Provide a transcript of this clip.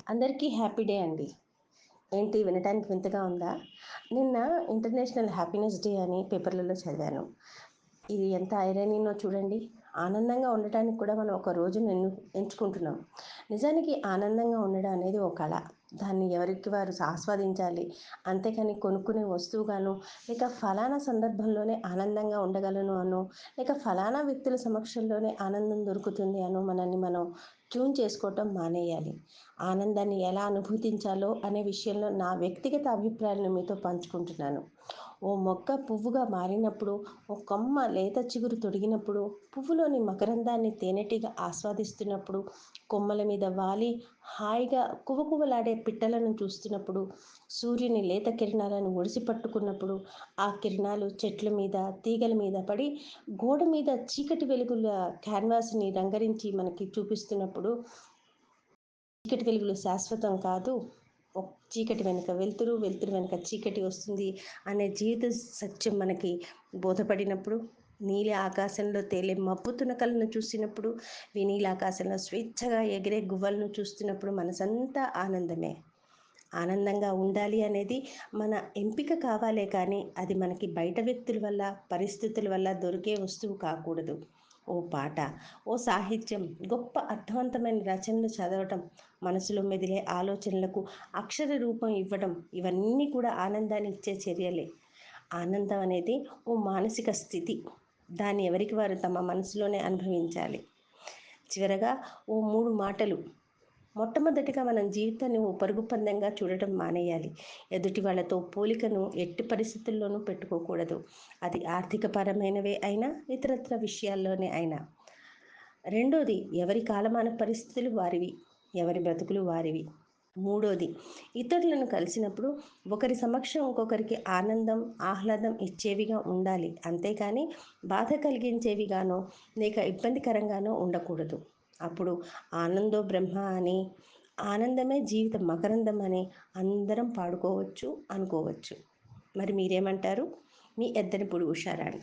అందరికీ happy day అండి. ఏంటి వినటానికి వింతగా ఉందా? నిన్న ఇంటర్నేషనల్ హ్యాపీనెస్ డే అని పేపర్లలో చదివాను. ఇది ఎంత ఐరనీనో చూడండి. ఆనందంగా ఉండటానికి కూడా మనం ఒక రోజును ఎంచుకుంటున్నాం. నిజానికి ఆనందంగా ఉండడం అనేది ఒక కళ. దాన్ని ఎవరికి వారు ఆస్వాదించాలి. అంతేకాని కొనుక్కునే వస్తువుగాను, లేక ఫలానా సందర్భంలోనే ఆనందంగా ఉండగలను అనో, లేక ఫలానా వ్యక్తుల సమక్షంలోనే ఆనందం దొరుకుతుంది అనో మనల్ని మనం ట్యూన్ చేసుకోవటం మానేయాలి. ఆనందాన్ని ఎలా అనుభూతించాలో అనే విషయంలో నా వ్యక్తిగత అభిప్రాయాలను మీతో పంచుకుంటున్నాను. ఓ మొక్క పువ్వుగా మారినప్పుడు, ఓ కొమ్మ లేత చిగురు తొడిగినప్పుడు, పువ్వులోని మకరందాన్ని తేనెటీగ ఆస్వాదిస్తున్నప్పుడు, కొమ్మల మీద వాలి హాయిగా కువకువలాడే పిట్టలను చూస్తున్నప్పుడు, సూర్యుని లేత కిరణాలను ఒడిసి పట్టుకున్నప్పుడు, ఆ కిరణాలు చెట్ల మీద తీగల మీద పడి గోడ మీద చీకటి వెలుగుల క్యాన్వాస్ని రంగరించి మనకి చూపిస్తున్నప్పుడు, చీకటి వెలుగులు శాశ్వతం కాదు. చీకటి వెనుక వెలుతురు, వెలుతురు వెనుక చీకటి వస్తుంది అనే జీవిత సత్యం మనకి బోధపడినప్పుడు, నీలి ఆకాశంలో తేలే మబ్బు తునకలను చూసినప్పుడు, వినీల ఆకాశంలో స్వేచ్ఛగా ఎగిరే గువ్వలను చూస్తున్నప్పుడు మనసంతా ఆనందమే. ఆనందంగా ఉండాలి అనేది మన ఎంపిక కావాలే కానీ అది మనకి బయట వ్యక్తుల వల్ల, పరిస్థితుల వల్ల దొరికే వస్తువు కాకూడదు. ఓ పాట, ఓ సాహిత్యం, గొప్ప అర్థవంతమైన రచనలు చదవటం, మనసులో మెదిలే ఆలోచనలకు అక్షర రూపం ఇవ్వడం, ఇవన్నీ కూడా ఆనందాన్ని ఇచ్చే చర్యలే. ఆనందం అనేది ఓ మానసిక స్థితి. దాన్ని ఎవరికి వారు తమ మనసులోనే అనుభవించాలి. చివరగా ఓ 3 మాటలు. మొట్టమొదటిగా మనం జీవితాన్ని ఓ పరుగు పందెంగా చూడటం మానేయాలి. ఎదుటి వాళ్ళతో పోలికను ఎట్టి పరిస్థితుల్లోనూ పెట్టుకోకూడదు. అది ఆర్థికపరమైనవే అయినా, ఇతరత్ర విషయాల్లోనే అయినా. రెండోది, ఎవరి కాలమాన పరిస్థితులు వారివి, ఎవరి బ్రతుకులు వారివి. మూడోది, ఇతరులను కలిసినప్పుడు ఒకరి సమక్షం ఇంకొకరికి ఆనందం, ఆహ్లాదం ఇచ్చేవిగా ఉండాలి. అంతేకాని బాధ కలిగించేవిగానో, లేక ఇబ్బందికరంగానో ఉండకూడదు. అప్పుడు ఆనందో బ్రహ్మ అని, ఆనందమే జీవిత మకరందం అని అందరం పాడుకోవచ్చు, అనుకోవచ్చు. మరి మీరేమంటారు? మీ ఎద్దరిపూడి ఉషారాణి.